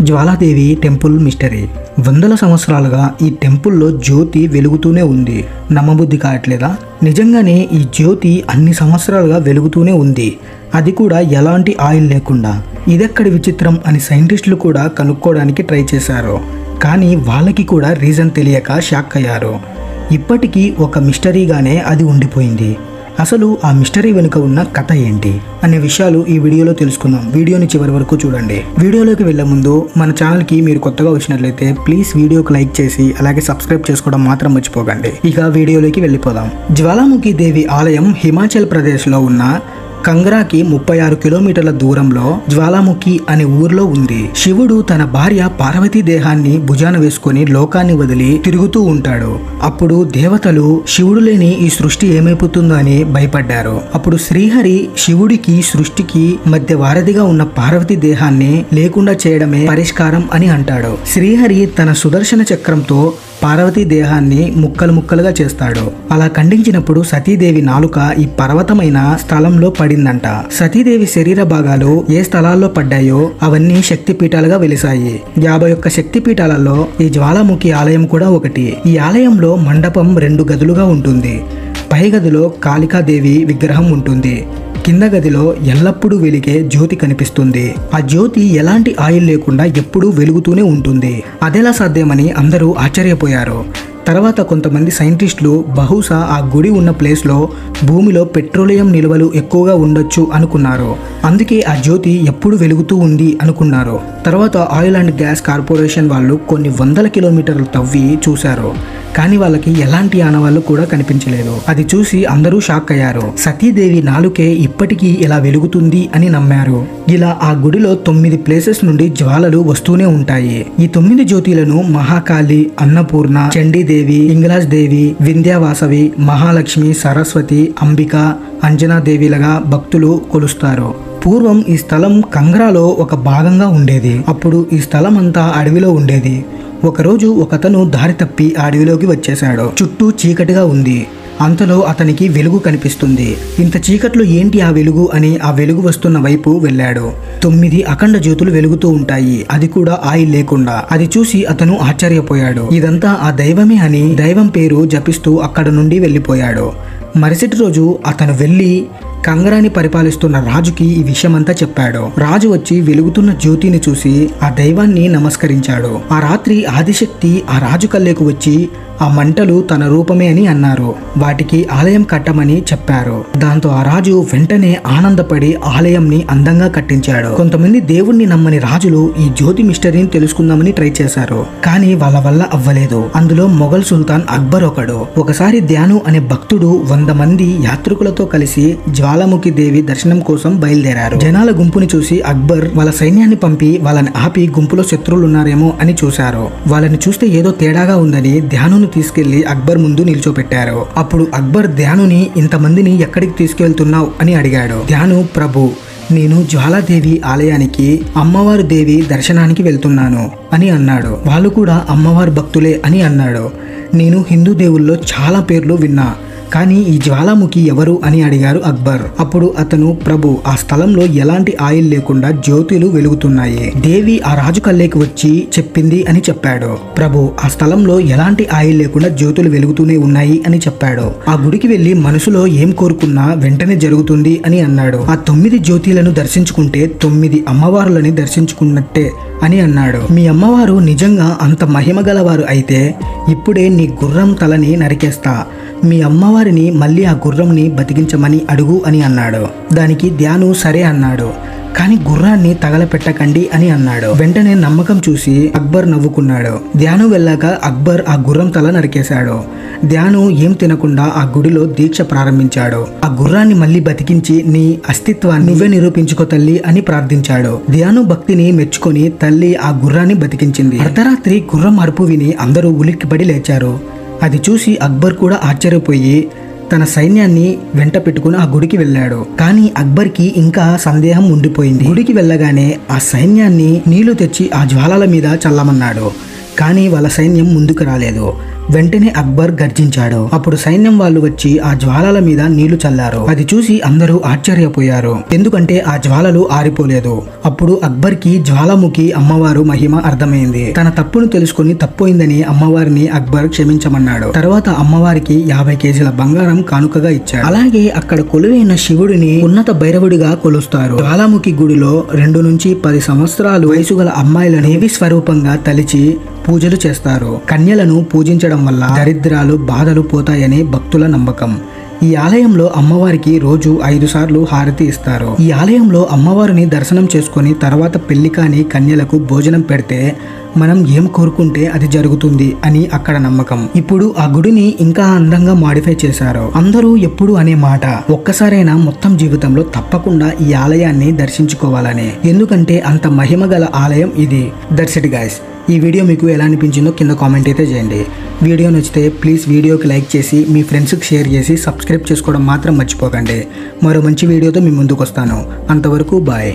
Jwala Devi temple mystery. వందల సంవత్సరాలుగా ఈ టెంపుల్లో జ్యోతి వెలుగుతూనే ఉంది. నమ్మబుద్ధి కావట్లేదా? నిజంగానే ఈ జ్యోతి అన్ని సంవత్సరాలుగా వెలుగుతూనే ఉంది, అది కూడా ఎలాంటి ఆయిల్ లేకుండా. ఇదెక్కడి విచిత్రం అని సైంటిస్టులు కూడా కనుక్కోవడానికి ట్రై చేశారు, కానీ వాళ్ళకి కూడా రీజన్ తెలియక షాక్ అయ్యారు. ఇప్పటికీ ఒక మిస్టరీగానే అది ఉండిపోయింది. అసలు ఆ మిస్టరీ వెనుక ఉన్న కథ ఏంటి అనే విషయాలు ఈ వీడియోలో తెలుసుకుందాం. వీడియోని చివరి వరకు చూడండి. వీడియోలోకి వెళ్లే ముందు మన ఛానల్కి మీరు కొత్తగా వచ్చినట్లయితే ప్లీజ్ వీడియోకి లైక్ చేసి అలాగే సబ్స్క్రైబ్ చేసుకోవడం మాత్రం మర్చిపోకండి. ఇక వీడియోలోకి వెళ్ళిపోదాం. జ్వాలాముఖి దేవి ఆలయం హిమాచల్ ప్రదేశ్లో ఉన్న కంగ్రాకి 36 కిలోమీటర్ల దూరంలో జ్వాలాముఖి అనే ఊర్లో ఉంది. శివుడు తన భార్య పార్వతీ దేహాన్ని భుజాన వేసుకొని లోకాన్ని వదిలి తిరుగుతూ ఉంటాడు. అప్పుడు దేవతలు శివుడు లేని ఈ సృష్టి ఏమైపోతుందో అని భయపడ్డారు. అప్పుడు శ్రీహరి శివుడికి సృష్టికి మధ్య వారధిగా ఉన్న పార్వతీ దేహాన్ని లేకుండా చేయడమే పరిష్కారం అని అంటాడు. శ్రీహరి తన సుదర్శన చక్రంతో పార్వతీ దేహాన్ని ముక్కలు ముక్కలుగా చేస్తాడు. అలా ఖండించినప్పుడు సతీదేవి నాలుక ఈ పర్వతమైన స్థలంలో పడిందంట. సతీదేవి శరీర భాగాలు ఏ స్థలాల్లో పడ్డాయో అవన్నీ శక్తిపీఠాలుగా వెలిసాయి. 51 శక్తిపీఠాలలో ఈ జ్వాలాముఖి ఆలయం కూడా ఒకటి. ఈ ఆలయంలో మండపం 2 గదులుగా ఉంటుంది. పై గదిలో కాళికాదేవి విగ్రహం ఉంటుంది. కింద గదిలో ఎల్లప్పుడూ వెలిగే జ్యోతి కనిపిస్తుంది. ఆ జ్యోతి ఎలాంటి ఆయిల్ లేకుండా ఎప్పుడూ వెలుగుతూనే ఉంటుంది. అదెలా సాధ్యమని అందరూ ఆశ్చర్యపోయారు. తర్వాత కొంతమంది సైంటిస్టులు బహుశా ఆ గుడి ఉన్న ప్లేస్లో భూమిలో పెట్రోలియం నిల్వలు ఎక్కువగా ఉండొచ్చు అనుకున్నారు. అందుకే ఆ జ్యోతి ఎప్పుడు వెలుగుతూ ఉంది అనుకున్నారు. తర్వాత ఆయిల్ అండ్ గ్యాస్ కార్పొరేషన్ వాళ్ళు కొన్ని వందల కిలోమీటర్లు తవ్వి చూశారు, కానీ వాళ్ళకి ఎలాంటి ఆనవాళ్ళు కూడా కనిపించలేదు. అది చూసి అందరూ షాక్ అయ్యారు. సతీదేవి నాలుకే ఇప్పటికీ ఇలా వెలుగుతుంది అని నమ్మారు. ఇలా ఆ గుడిలో 9 ప్లేసెస్ నుండి జ్వాలలు వస్తూనే ఉంటాయి. ఈ 9 జ్యోతిలను మహాకాళి, అన్నపూర్ణ, చండీదేవి, ఇంగ్లాజ్ దేవి, వింధ్యావాసవి, మహాలక్ష్మి, సరస్వతి, అంబిక, అంజనాదేవిలుగా భక్తులు కొలుస్తారు. పూర్వం ఈ స్థలం కంగ్రాలో ఒక భాగంగా ఉండేది. అప్పుడు ఈ స్థలం అంతా అడవిలో ఉండేది. ఒకరోజు ఒకతను దారి తప్పి ఆ అడవిలోకి వచ్చేశాడు. చుట్టూ చీకటిగా ఉంది. అంతలో అతనికి వెలుగు కనిపిస్తుంది. ఇంత చీకట్లో ఏంటి ఆ వెలుగు అని ఆ వెలుగు వస్తున్న వైపు వెళ్ళాడు. 9 అఖండ జ్యోతులు వెలుగుతూ ఉంటాయి, అది కూడా ఆయిల్ లేకుండా. అది చూసి అతను ఆశ్చర్యపోయాడు. ఇదంతా ఆ దైవమే అని దైవం పేరు జపిస్తూ అక్కడ నుండి వెళ్ళిపోయాడు. మరుసటి రోజు అతను వెళ్ళి కంగరాని పరిపాలిస్తున్న రాజుకి ఈ విషయమంతా చెప్పాడు. రాజు వచ్చి వెలుగుతున్న జ్యోతిని చూసి ఆ దైవాన్ని నమస్కరించాడు. ఆ రాత్రి ఆదిశక్తి ఆ రాజు కళ్ళేకు వచ్చి ఆ మంటలు తన రూపమే అని అన్నారు. వాటికి ఆలయం కట్టమని చెప్పారు. దాంతో ఆ రాజు వెంటనే ఆనందపడి ఆలయంని అందంగా కట్టించాడు. కొంతమంది దేవుణ్ణి నమ్మని రాజులు ఈ జ్యోతి మిస్టరీని తెలుసుకుందామని ట్రై చేశారు, కానీ వాళ్ళ వల్ల అవ్వలేదు. అందులో మొఘల్ సుల్తాన్ అక్బర్ ఒకడు. ఒకసారి ధ్యాను అనే భక్తుడు 100 మంది యాత్రికులతో కలిసి జ్వాలాముఖి దేవి దర్శనం కోసం బయలుదేరారు. జనాల గుంపుని చూసి అక్బర్ వాళ్ళ సైన్యాన్ని పంపి వాళ్ళని ఆపి గుంపులో శత్రువులు ఉన్నారేమో అని చూశారు. వాళ్ళని చూస్తే ఏదో తేడాగా ఉందని ధ్యానుని తీసుకెళ్లి అక్బర్ ముందు నిల్చోపెట్టారు. అప్పుడు అక్బర్ ధ్యానుని ఇంతమందిని ఎక్కడికి తీసుకెళ్తున్నావు అని అడిగాడు. ధ్యాను, ప్రభు, నేను జ్వాలాదేవి ఆలయానికి అమ్మవారు దేవి దర్శనానికి వెళ్తున్నాను అని అన్నాడు. వాళ్ళు కూడా అమ్మవారు భక్తులే అని అన్నాడు. నేను హిందూ దేవుల్లో చాలా పేర్లు విన్నా, కానీ ఈ జ్వాలాముఖి ఎవరు అని అడిగారు అక్బర్. అప్పుడు అతను, ప్రభు, ఆ స్థలంలో ఎలాంటి ఆయిల్ లేకుండా జ్యోతులు వెలుగుతున్నాయి. దేవి ఆ రాజు కళ్ళేకి వచ్చి చెప్పింది అని చెప్పాడు. ప్రభు, ఆ స్థలంలో ఎలాంటి ఆయిల్ లేకుండా జ్యోతులు వెలుగుతూనే ఉన్నాయి అని చెప్పాడు. ఆ గుడికి వెళ్లి మనసులో ఏం కోరుకున్నా వెంటనే జరుగుతుంది అని అన్నాడు. ఆ 9 జ్యోతిలను దర్శించుకుంటే 9 అమ్మవారులని దర్శించుకున్నట్టే అని అన్నాడు. మీ అమ్మవారు నిజంగా అంత మహిమ గలవారు అయితే ఇప్పుడే నీ గుర్రం తలని నరికేస్తా. మీ అమ్మవారిని మళ్ళీ ఆ గుర్రంని బతికించమని అడుగు అని అన్నాడు. దానికి ధ్యాను సరే అన్నాడు, కానీ గుర్రాన్ని తగలపెట్టకండి అని అన్నాడు. వెంటనే నమ్మకం చూసి అక్బర్ నవ్వుకున్నాడు. ధ్యాను వెళ్ళాక అక్బర్ ఆ గుర్రం తల నరికేశాడు. ధ్యాను ఏం తినకుండా ఆ గుడిలో దీక్ష ప్రారంభించాడు. ఆ గుర్రాన్ని మళ్ళీ బతికించి నీ అస్తిత్వాన్ని నువ్వే నిరూపించుకో తల్లి అని ప్రార్థించాడు. ధ్యాను భక్తిని మెచ్చుకొని తల్లి ఆ గుర్రాన్ని బతికించింది. అర్ధరాత్రి గుర్రం అరుపు విని అందరూ ఉలిక్కిపడి లేచారు. అది చూసి అక్బర్ కూడా ఆశ్చర్యపోయి తన సైన్యాన్ని వెంట పెట్టుకుని ఆ గుడికి వెళ్ళాడు. కానీ అక్బర్కి ఇంకా సందేహం ఉండిపోయింది. గుడికి వెళ్ళగానే ఆ సైన్యాన్ని నీళ్లు తెచ్చి ఆ జ్వాలల మీద చల్లమన్నాడు. కానీ వాళ్ళ సైన్యం ముందుకు రాలేదు. వెంటనే అక్బర్ గర్జించాడు. అప్పుడు సైన్యం వాళ్ళు వచ్చి ఆ జ్వాలల మీద నీళ్లు చల్లారు. అది చూసి అందరూ ఆశ్చర్యపోయారు, ఎందుకంటే ఆ జ్వాలలు ఆరిపోలేదు. అప్పుడు అక్బర్ కి జ్వాలాముఖి అమ్మవారు మహిమ అర్థమైంది. తన తప్పును తెలుసుకుని తప్పైందని అమ్మవారిని అక్బర్ క్షమించమన్నాడు. తర్వాత అమ్మవారికి 50 కేజీల బంగారం కానుకగా ఇచ్చాడు. అలాగే అక్కడ కొలువైన శివుడిని ఉన్నత భైరవుడిగా కొలుస్తారు. జ్వాలాముఖి గుడిలో 2 నుంచి 10 సంవత్సరాలు వయసు గల అమ్మాయిలను దేవి స్వరూపంగా తలిచి పూజలు చేస్తారు. కన్యలను పూజించడం వల్ల దరిద్రాలు బాధలు పోతాయని భక్తుల నమ్మకం. ఈ ఆలయంలో అమ్మవారికి రోజు 5 సార్లు హారతి ఇస్తారు. ఈ ఆలయంలో అమ్మవారిని దర్శనం చేసుకుని తర్వాత పెళ్లి కాని కన్యలకు భోజనం పెడితే మనం ఏం కోరుకుంటే అది జరుగుతుంది అని అక్కడ నమ్మకం. ఇప్పుడు ఆ గుడిని ఇంకా అందంగా మాడిఫై చేశారు. అందరూ ఎప్పుడు అనే మాట, ఒక్కసారైనా మొత్తం జీవితంలో తప్పకుండా ఈ ఆలయాన్ని దర్శించుకోవాలని, ఎందుకంటే అంత మహిమ గల ఆలయం ఇది. That's it guys. ఈ వీడియో మీకు ఎలా అనిపించిందో కింద కామెంట్ అయితే చేయండి. వీడియో నచ్చితే ప్లీజ్ వీడియోకి లైక్ చేసి మీ ఫ్రెండ్స్కి షేర్ చేసి సబ్స్క్రైబ్ చేసుకోవడం మాత్రం మర్చిపోకండి. మరో మంచి వీడియోతో మీ ముందుకు వస్తాను. అంతవరకు బాయ్.